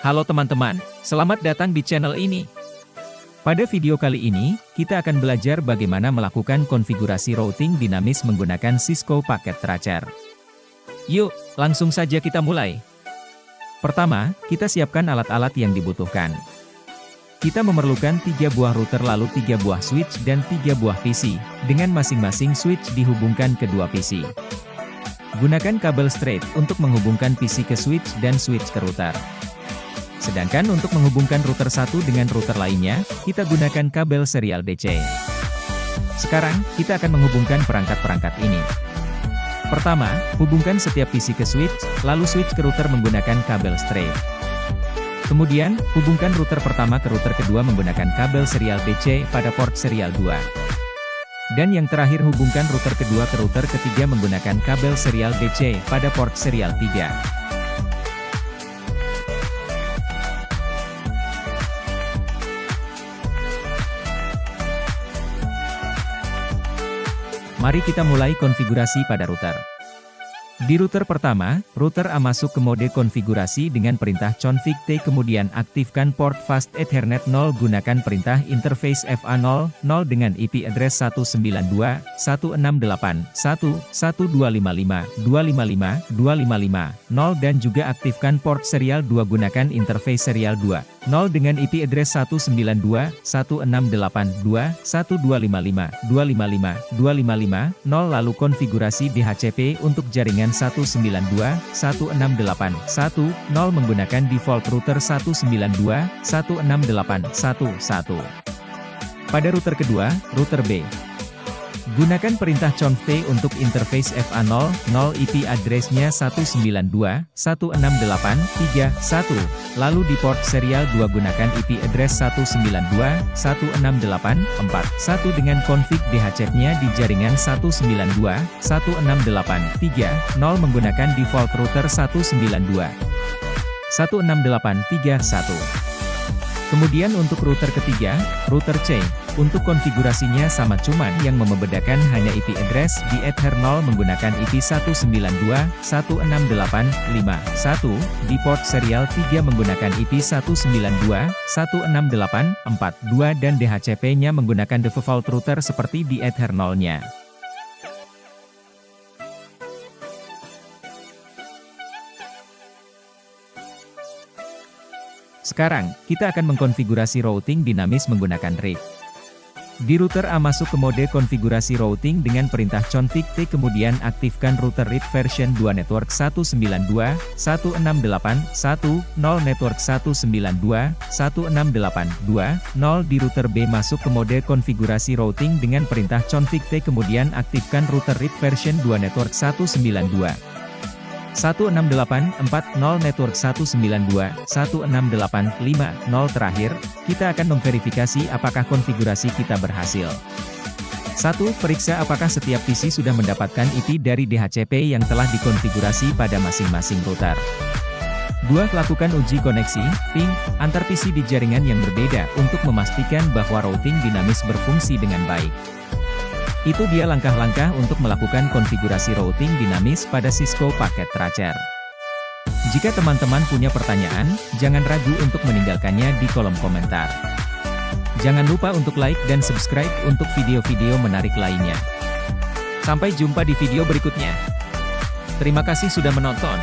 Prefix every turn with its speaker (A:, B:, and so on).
A: Halo teman-teman, selamat datang di channel ini. Pada video kali ini, kita akan belajar bagaimana melakukan konfigurasi routing dinamis menggunakan Cisco Packet Tracer. Yuk, langsung saja kita mulai. Pertama, kita siapkan alat-alat yang dibutuhkan. Kita memerlukan 3 buah router lalu 3 buah switch dan 3 buah PC, dengan masing-masing switch dihubungkan ke dua PC. Gunakan kabel straight untuk menghubungkan PC ke switch dan switch ke router. Sedangkan untuk menghubungkan router satu dengan router lainnya, kita gunakan kabel serial DC. Sekarang, kita akan menghubungkan perangkat-perangkat ini. Pertama, hubungkan setiap PC ke switch, lalu switch ke router menggunakan kabel straight. Kemudian, hubungkan router pertama ke router kedua menggunakan kabel serial DC pada port serial 2. Dan yang terakhir hubungkan router kedua ke router ketiga menggunakan kabel serial DC pada port serial 3. Mari kita mulai konfigurasi pada router. Di router pertama, router A masuk ke mode konfigurasi dengan perintah config T kemudian aktifkan port fast Ethernet 0 gunakan perintah interface FA0, 0 dengan IP address 192.168.1.255.255.255.0 dan juga aktifkan port serial 2 gunakan interface serial 2, 0 dengan IP address 192.168.2.255.255.255.0 lalu konfigurasi DHCP untuk jaringan 192.168.1.0 menggunakan default router 192.168.1.1. Pada router kedua, router B. Gunakan perintah conf T untuk interface FA0, 0 IP address-nya 192.168.3.1. Lalu di port serial 2 gunakan IP address 192.168.4.1 dengan config DHCP-nya di jaringan 192.168.3.0 menggunakan default router 192.168.3.1. Kemudian untuk router ketiga, router C, untuk konfigurasinya sama cuman yang membedakan hanya IP address di Ether 0 menggunakan IP 192.168.5.1, di port serial 3 menggunakan IP 192.168.4.2 dan DHCP-nya menggunakan default router seperti di Ether 0-nya. Sekarang, kita akan mengkonfigurasi routing dinamis menggunakan RIG. Di router A masuk ke mode konfigurasi routing dengan perintah config T kemudian aktifkan router RIG version 2 network 192.168.1.0 network 192.168.2.0 di router B masuk ke mode konfigurasi routing dengan perintah config T kemudian aktifkan router RIG version 2 network 192.168.4.0 network 192.168.5.0 terakhir, kita akan memverifikasi apakah konfigurasi kita berhasil. 1. Periksa apakah setiap PC sudah mendapatkan IP dari DHCP yang telah dikonfigurasi pada masing-masing router. 2. Lakukan uji koneksi, ping, antar PC di jaringan yang berbeda untuk memastikan bahwa routing dinamis berfungsi dengan baik. Itu dia langkah-langkah untuk melakukan konfigurasi routing dinamis pada Cisco Packet Tracer. Jika teman-teman punya pertanyaan, jangan ragu untuk meninggalkannya di kolom komentar. Jangan lupa untuk like dan subscribe untuk video-video menarik lainnya. Sampai jumpa di video berikutnya. Terima kasih sudah menonton.